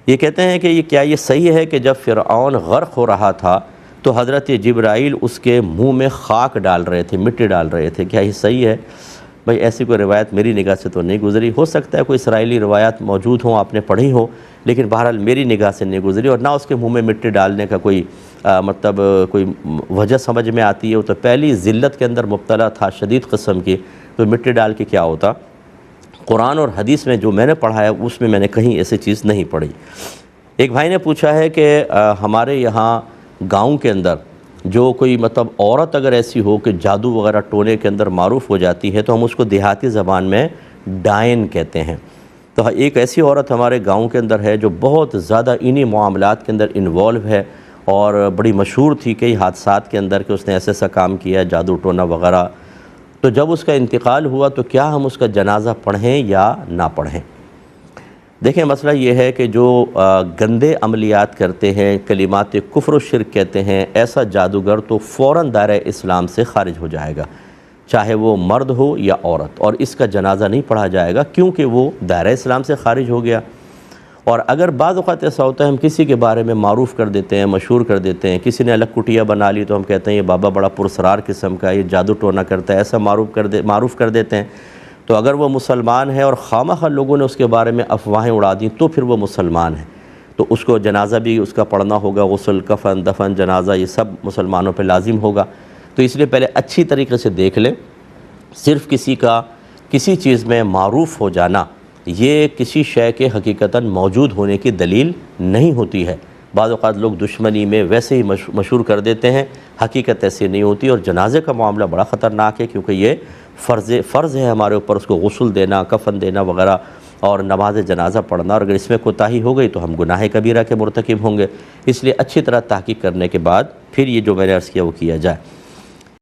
یہ کہتے ہیں کہ کیا یہ صحیح ہے کہ جب فرعون غرق ہو رہا تھا تو حضرت جبرائیل اس کے منہ میں خاک ڈال رہے تھے، مٹی ڈال رہے تھے، کیا یہ صحیح ہے؟ بھائی ایسی کوئی روایت میری نگاہ سے تو نہیں گزری، ہو سکتا ہے کوئی اسرائیلی روایات موجود ہوں، آپ نے پڑھی ہو، لیکن بہرحال میری نگاہ سے نہیں گزری، اور نہ اس کے منہ میں مٹی ڈالنے کا کوئی مطلب کوئی وجہ سمجھ میں آتی ہے۔ وہ تو پہلی ذلت کے اندر مبتلا تھا شدید قسم کی، تو مٹی ڈال کے کیا ہوتا؟ قرآن اور حدیث میں جو میں نے پڑھا ہے اس میں نے کہیں ایسی چیز نہیں پڑھی۔ ایک بھائی نے پوچھا ہے کہ ہمارے یہاں گاؤں کے اندر جو کوئی مطلب عورت اگر ایسی ہو کہ جادو وغیرہ ٹونے کے اندر معروف ہو جاتی ہے تو ہم اس کو دیہاتی زبان میں ڈائن کہتے ہیں۔ تو ایک ایسی عورت ہمارے گاؤں کے اندر ہے جو بہت زیادہ انہی معاملات کے اندر انوالو ہے، اور بڑی مشہور تھی کئی حادثات کے اندر کہ اس نے ایسا ایسا کام کیا، جادو ٹونا وغیرہ۔ تو جب اس کا انتقال ہوا تو کیا ہم اس کا جنازہ پڑھیں یا نہ پڑھیں؟ دیکھیں مسئلہ یہ ہے کہ جو گندے عملیات کرتے ہیں، کلمات کفر و شرک کہتے ہیں، ایسا جادوگر تو فوراً دائرہ اسلام سے خارج ہو جائے گا، چاہے وہ مرد ہو یا عورت، اور اس کا جنازہ نہیں پڑھا جائے گا کیونکہ وہ دائرہ اسلام سے خارج ہو گیا۔ اور اگر بعض اوقات ایسا ہوتا ہے ہم کسی کے بارے میں معروف کر دیتے ہیں، مشہور کر دیتے ہیں، کسی نے الگ کٹیا بنا لی تو ہم کہتے ہیں یہ بابا بڑا پرسرار قسم کا، یہ جادو ٹونا کرتا ہے، ایسا معروف کر دیتے ہیں، تو اگر وہ مسلمان ہے اور خواہ لوگوں نے اس کے بارے میں افواہیں اڑا دیں تو پھر وہ مسلمان ہے، تو اس کو جنازہ بھی اس کا پڑھنا ہوگا، غسل، کفن، دفن، جنازہ، یہ سب مسلمانوں پہ لازم ہوگا۔ تو اس لیے پہلے اچھی طریقے سے دیکھ لیں، صرف کسی کا کسی چیز میں معروف ہو جانا یہ کسی شے کے حقیقتاً موجود ہونے کی دلیل نہیں ہوتی ہے۔ بعض اوقات لوگ دشمنی میں ویسے ہی مشہور کر دیتے ہیں، حقیقت ایسی نہیں ہوتی، اور جنازے کا معاملہ بڑا خطرناک ہے کیونکہ یہ فرض ہے ہمارے اوپر اس کو غسل دینا، کفن دینا وغیرہ، اور نماز جنازہ پڑھنا، اور اگر اس میں کوتاہی ہو گئی تو ہم گناہ کبیرہ کے مرتکب ہوں گے۔ اس لیے اچھی طرح تحقیق کرنے کے بعد پھر یہ جو میں نے عرض کیا وہ کیا جائے۔